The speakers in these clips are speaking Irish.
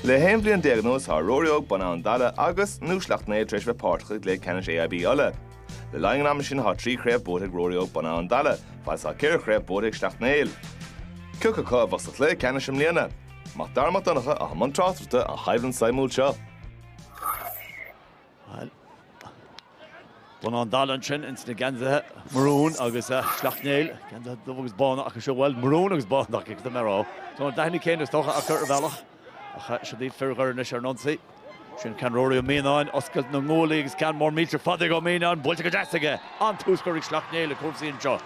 Le haon bliain déaghnós tha Ruairí Óg Uladh agus nó Sleacht Néill treis bheith páirteach le ceannis AIB Uladh. Le laingnam sin tha trí Craobh bótaigh Ruairí Óg Uladh, fas tha ceir Craobh bótaigh Sleacht Néill. Cúcha bhas le ceannis sem líana. Má darmad donacha a man trátarta a chaibhann saimúil seo. Uladh sin ins na genzathe maroon agus Sleacht Néill. Genzathe agus bána ach seo bhfuil maroon agus bána ach do maró. So daithnig céin is tócha a cur bhealach. Ach se dí firgar na Sharnonsi. Sin can Ruairí Óg oscailt na ngóla agus can mór mítre fadig ó míán búilte go deasige an túscoirí Sleacht Néill a cuasaí seo.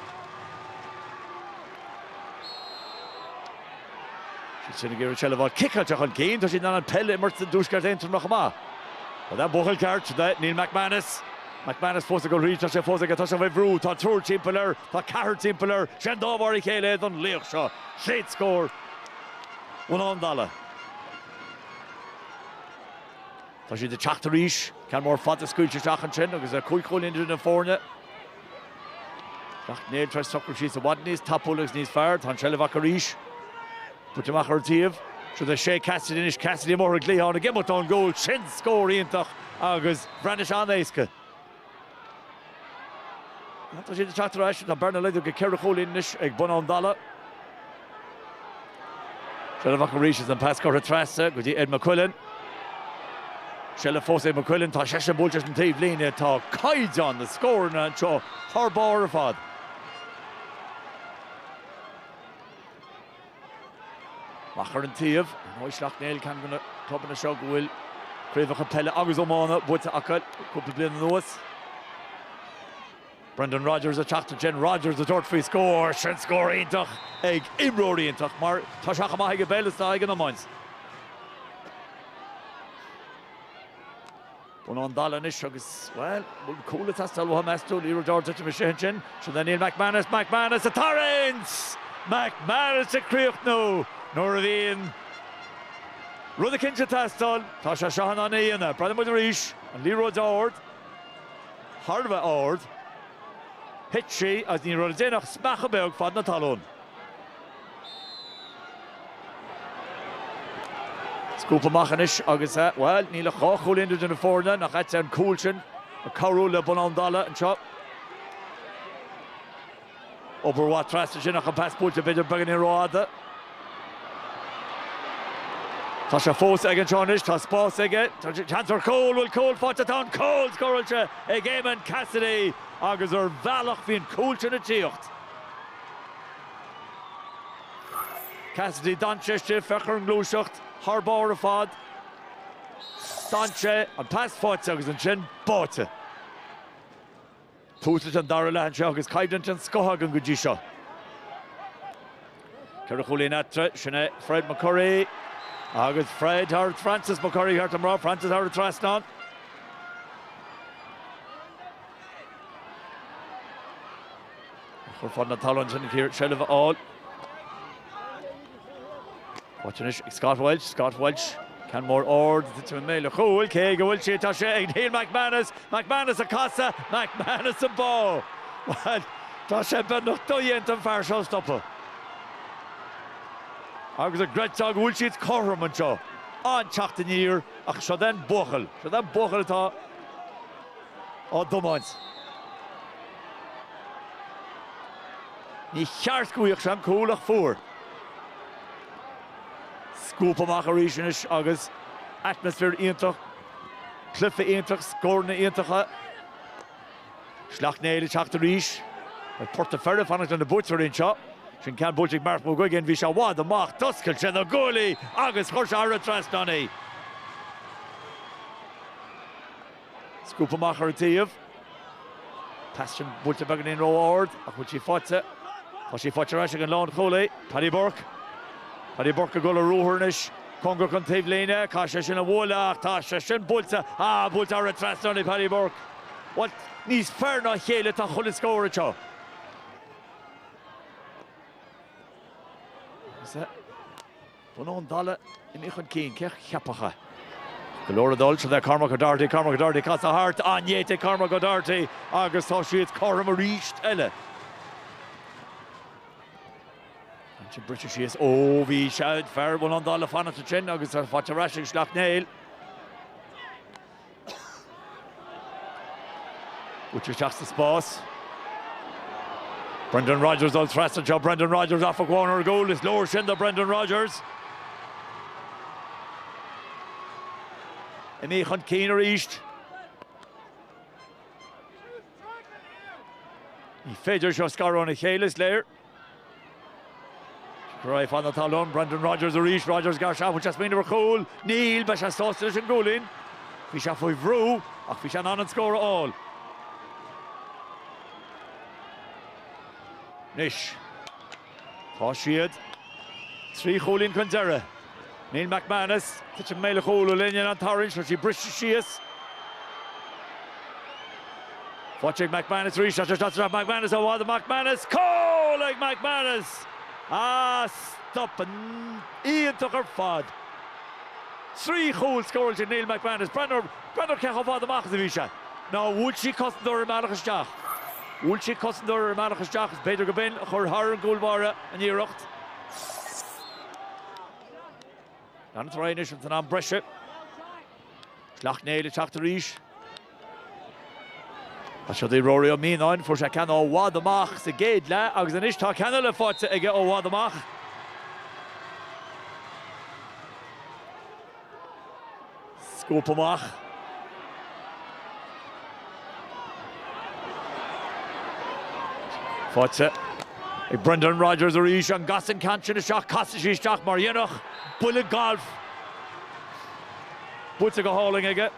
Sinna gur sele bhil kickailteach an céin tá sin an pelle mar sa dúsgart Antrim nach má. Tá buchail ceart Neil McManus. McManus fósa go rí tá sé fósa go tá sé bheith brú tá trúr timpplair tá cahar timpplair sin dámharí chéile an léoch seo. Shade score. Uladh. Tá si de teachta ríis can mór fad a scuilte teach an sin agus a cúicúil idir na fórne. Sleacht Néill treis sochar síos a bhaid níos tapúlagus níos fearr tá sele bhac a ríis. Butteach ar tíomh, so the sé Cassidy inis Cassidy mór a glíán a gimbal goal sin scór íontach agus bhreanis an éisce. Tá si de teachta ríis tá Berna leidir go ceir a chóilín inis ag Uladh. Sele bhac a ríis is an pascóir a trasa go dtí Ed McQuillan. Sele fós Ed McQuillan tá sé búilte an taobh líne tá caiideán na scórna anseo tharbáir a fad. Machar an tíomh, nó Sleacht Néill can gona clubban na seo go bhfuil Craobh a pelle agus Ómána buite acail cúpla bliain nuas. Brendan Rodgers a teachta Jen Rodgers a dúirt faoi scór sin scór íontach ag imróí íontach mar tá seach amach go bélas tá ag an amáins. Uladh inis agus, well, coolla tastal bha meistú líra George me sin sin, so then Neil McManus a Torrance! McManus a Craobh Nor a bhíon rud a cinse tastal, tá sé seán an éana, brada muid a ríis, an líra Dhoire, Harbh ord, hit sí as ní rud a déanach smeach a beag fad na talún. Scúpa machanis agus well, níl a cháchúil indir na fórna nach aite an cúil sin a cabhrú le Uladh an seo. Obair bhá trasta sin nach an paspóilte beidir began í ráda. Tá sé fós ag an seánis, tá spás aige, tá chantar Cole bhfuil Cole fáte tá an Cole scóilte ag Éamon Cassidy agus ar bhealach bhíon cúilte na tíocht. Cassidy danseiste fechar an glúiseacht, tharbáir a fad. Danse an pas fáte agus an sin báte. Túslit an dara lehan seo agus caibhlant an scothag an go dtí seo. Ceir a chulín etre sinna Fred McCurry agus Fred Hart Francis McCurry hart am rá Francis Hart trasnán. Chur fad na talún sin here sele bheith Watching it, Scott Welch can more ord to Néill Chúil cé go bhfuil sé tá sé ag Neil McManus a casa McManus a ball. Well, tá sé ben nach dóiant an fear seo stoppa. Agus a greitag bhfuil siad chorm an seo an teachta níor ach seo den buchail atá á domáins. Ní cheartcúíoch sem cúlach fuair. Scúpa amach a ríis agus atmosfér íontach, clufa íontach, scórna íontacha. Sleacht Néill teachta ríis, Porta Ferre fannach an na bútear seo. Sin cean búteigh Mark Mulguigan bhí se bhád amach doscail sin a gólaí agus chuir se ar a trasnánaí. Scúpa amach ar a tíomh. Passion búlte began in róáard ach bhfuil sí fáte. Tá sí fáte reis an lán cholaí. Paddy Burke a go le rúthirnis, congur chun taobh líne, cá sé sin a bhla ach tá sé sin búlte ar a trasnánaí Paddy Burke. What níos fearr ná chéile tá chula scóra seo. Uladh in ichon cín ceach cheapacha. Golóra dul se Cormac O'Doherty cas a hart anhéite Cormac O'Doherty agus tá siad chorm a ríist eile. British is bhí sead fear bhfuil an dála fanna sin agus ar fáte raising Sleacht Néill. Butcher teach the Spórt. Brendan Rodgers on thrust and job. Brendan Rodgers off a corner goal. It's lower shin the Brendan Rodgers. And he hunt Keener East. He feders your scar on a Kaylis layer. Right on the talon. Brendan Rodgers or East. Rodgers got shot which has been a cool. Néill Basha sausage and goal in. Fish off with Rue. Fish on and score all. Nish. Fáshiad. Trí chólín chun Derry. Neil McManus. Tuch a méile chóla linne an tarins, but she brishe sheas. Fáisigh McManus reach. That's McManus. Oh, the McManus. Call like McManus. Stop and Ian took her fod. Trí chól scored to Neil McManus. Brenner Cechov on the mark of the Visha. Now, would she cost Dhoire Malachas? Would she cost Dhoire Malachas? Peter Gabin, her Hurling Goulbara and Yerocht. And it's right initial to Brescia. Sleacht Néill attack to Rish. I should Ruairí Óg on for Shakan or Wadamach, the gate la, agus an Ishtar Canada fought to get Wadamach. Scoopamach. Fought to Brendan Rodgers or Ish and Gossin Canchin a shot, Cossish shot, Marianoch, Bullet Golf. Puts a go hauling again.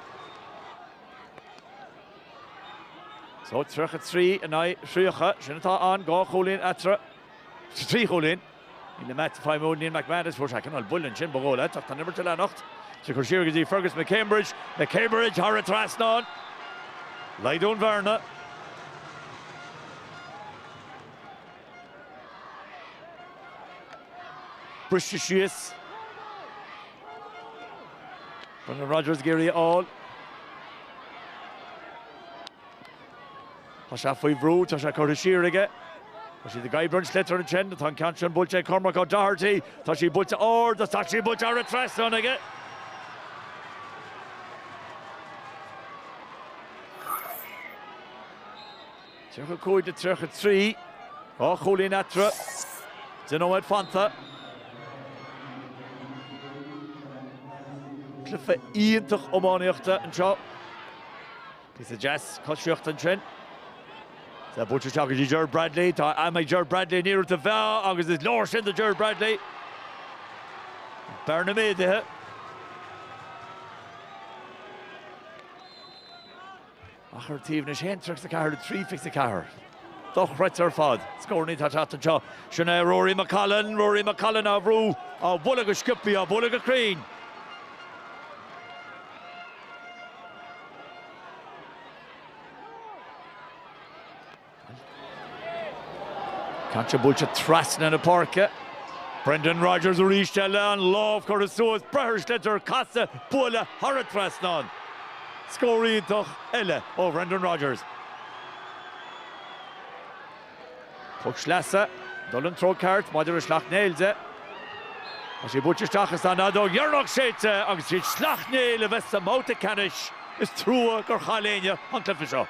So it's 3 and I 3 Shinata on go Cholin Atra 3 Cholin in the match 5 Neil McManus for second all bull and chin bogol at the number to la nacht to Cushendall Fergus McCambridge Hara Trasnon Lydon Verna British Brendan Rodgers Gary all Tasha five road, Tasha Corishir again. Tashi the guy brunch letter and chen, the Tan Canchan Bulche Cormac O'Doherty, Tashi Bulche or the Tashi Bulche retress on again. Circle code to circle 3. Oh, Cholin Atra. Zeno at Fanta. Cliffe Ian toch Omaniachta and Shaw. Piece of jazz, Cushendall and chen. The butcher talking to Gerard Bradley. I'm a Gerard Bradley nearer to Val. August is lower in the Gerard Bradley. Bernamid there. Achar Tivnish Hentrix the car, 3 fix the car. Doch right her fod. Scoring it at the jaw. Shana Rory McCullen of Rue. Of Bullaga Skippy of Bullaga Crane. Cancha Bulcha Trasna in a parka. Brendan Rodgers reached and love Coruscant, Breherstetter, Casa, Bula, Hara Trasnon. Scoring toch Elle. Oh, Brendan Rodgers. Puck Schlassa, Dolan throw cart, Mother Sleacht Néill. As she butchers Tachastan, Ado, Yerlock Shate, Agus Sleacht Néill, Vesta Mota Canish, is through Gorchalenia, on Cliffishaw.